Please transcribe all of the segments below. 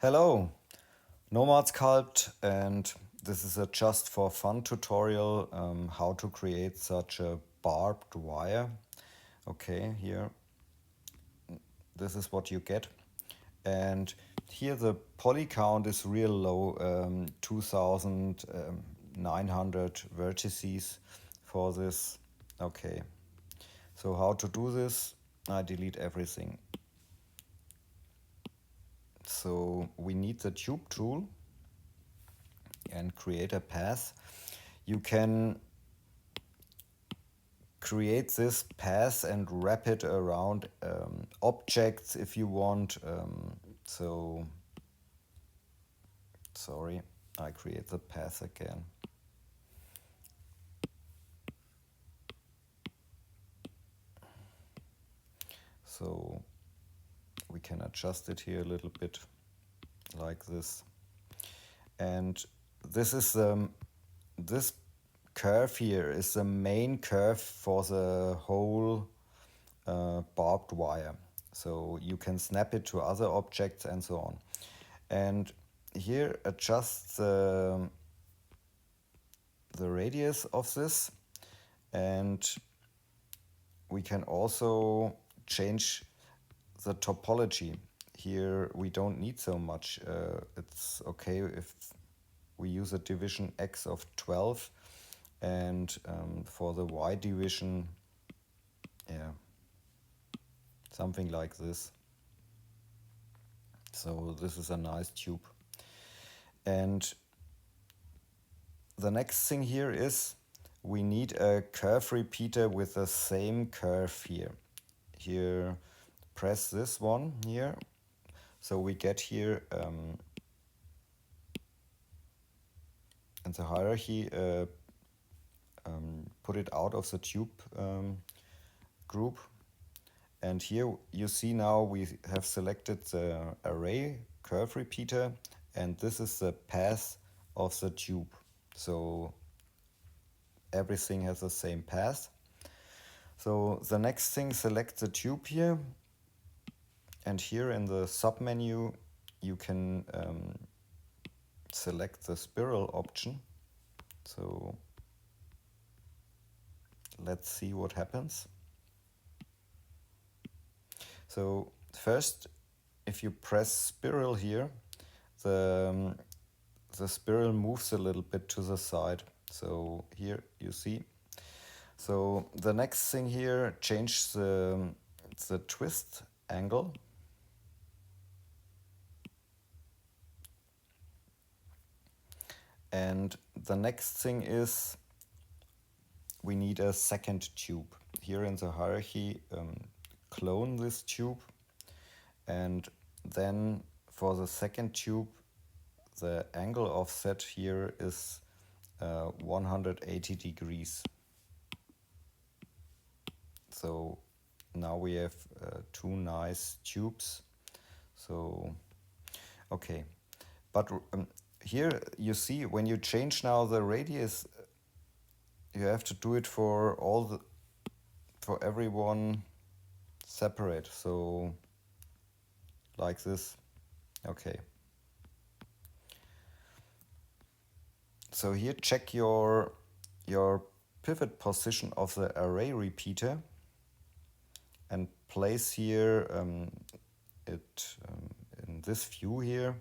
Hello, Nomad Sculpt, and this is a just for fun tutorial how to create such a barbed wire. Okay, here, this is what you get. And here the poly count is real low, 2900 vertices for this. Okay, so how to do this? I delete everything. So we need the tube tool and create a path. You can create this path and wrap it around objects if you want. So, sorry, I create the path again. So we can adjust it here a little bit like this. And this is this curve here is the main curve for the whole barbed wire. So you can snap it to other objects and so on. And here adjust the radius of this, and we can also change the topology. Here we don't need so much. It's okay if we use a division X of 12, and for the Y division, yeah, something like this. So this is a nice tube. And the next thing here is we need a curve repeater with the same curve here. Here, press this one here. So we get here in the hierarchy, put it out of the tube group. And here you see now we have selected the array curve repeater, and this is the path of the tube. So everything has the same path. So the next thing, select the tube here, and here in the submenu you can select the spiral option. So let's see what happens. So first, if you press spiral here, the spiral moves a little bit to the side. So here you see. So the next thing here, change the twist angle. And the next thing is we need a second tube. Here in the hierarchy, clone this tube, and then for the second tube, the angle offset here is 180 degrees. So now we have two nice tubes. So, okay, but here you see when you change now the radius, you have to do it for for everyone separate. So like this. Okay. So here check your pivot position of the array repeater and place here it in this view here.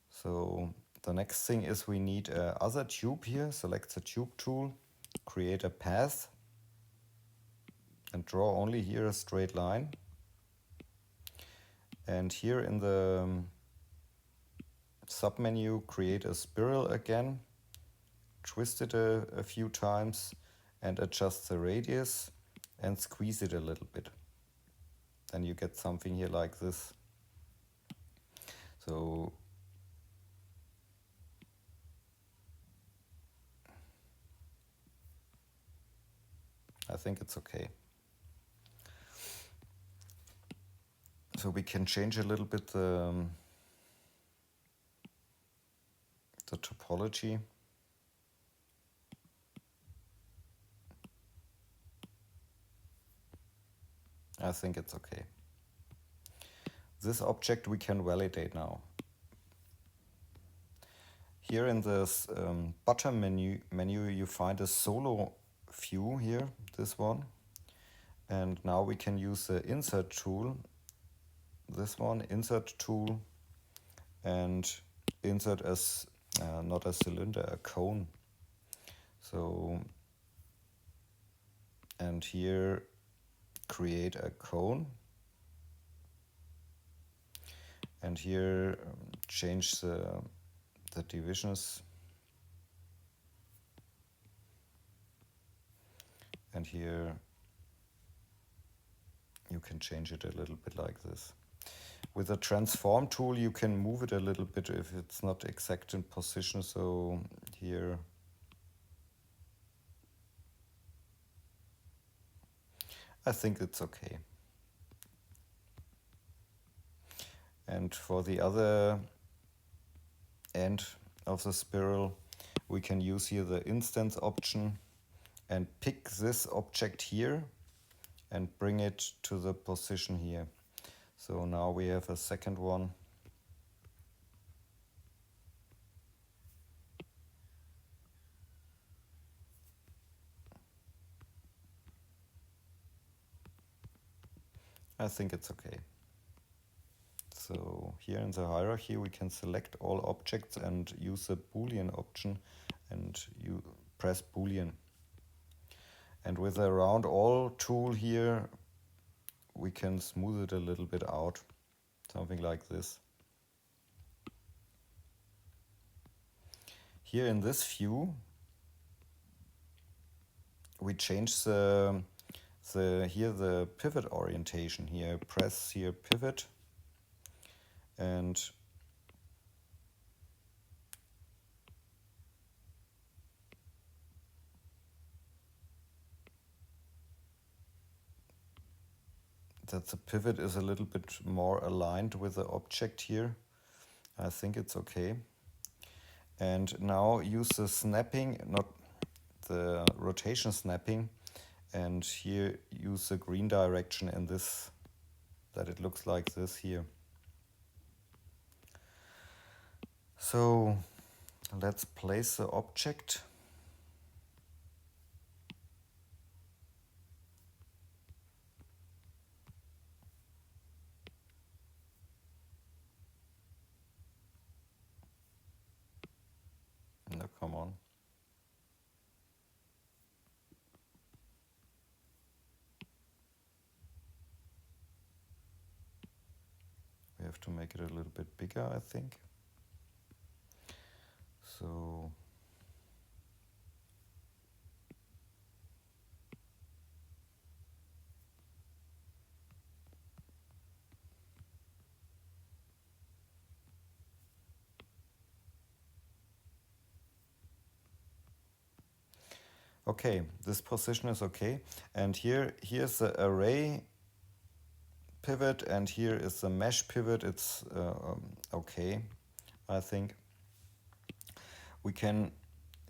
So the next thing is we need other tube here. Select the tube tool, create a path, and draw only here a straight line. And here in the submenu, create a spiral again, twist it a few times, and adjust the radius and squeeze it a little bit. Then you get something here like this. So I think it's okay. So we can change a little bit the topology. I think it's okay. This object we can validate now. here in this bottom menu you find a solo view here, this one. And now we can use the insert tool, this one, insert tool, and insert as not a cylinder, a cone. So, and here create a cone, and here change the divisions, and here you can change it a little bit like this. With the transform tool you can move it a little bit if it's not exact in position, so here I think it's okay. And for the other end of the spiral we can use here the instance option and pick this object here and bring it to the position here. So now we have a second one. I think it's okay. So here in the hierarchy we can select all objects and use the Boolean option, and you press Boolean. And with the round all tool here we can smooth it a little bit out, something like this. Here in this view we change the pivot orientation here. Press here pivot, and that the pivot is a little bit more aligned with the object here. I think it's okay. And now use the snapping, not the rotation snapping, and here use the green direction in this, that it looks like this here. So let's place the object. No, come on. We have to make it a little bit bigger, I think. So okay, this position is okay. And here's the array pivot, and here is the mesh pivot. It's okay, I think. We can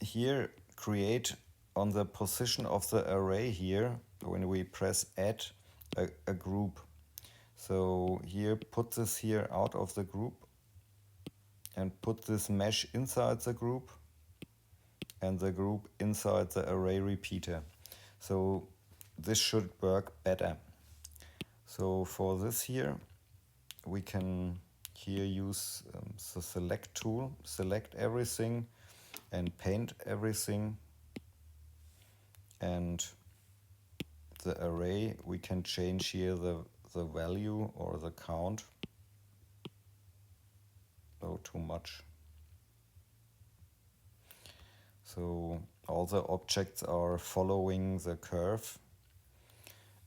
here create on the position of the array here, when we press add, a group. So here, put this here out of the group and put this mesh inside the group and the group inside the array repeater. So this should work better. So for this here, we can here use the select tool, select everything and paint everything, and the array we can change here the value or the count. Oh, too much. So all the objects are following the curve,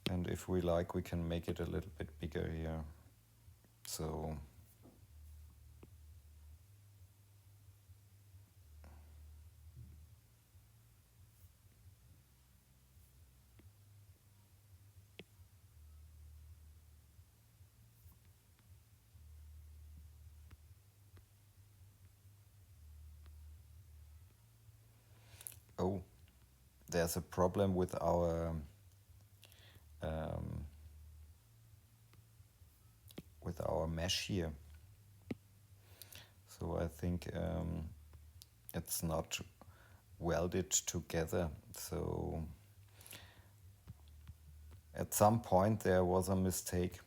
and if we like we can make it a little bit bigger here. So oh, there's a problem with our mesh here. So I think it's not welded together. So at some point there was a mistake,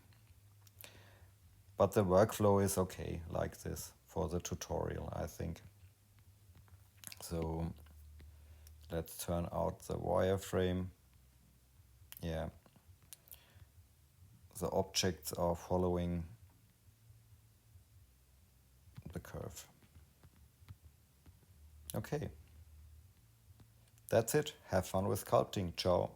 but the workflow is okay like this for the tutorial, I think. So let's turn out the wireframe. Yeah, the objects are following the curve. Okay, that's it. Have fun with sculpting. Ciao.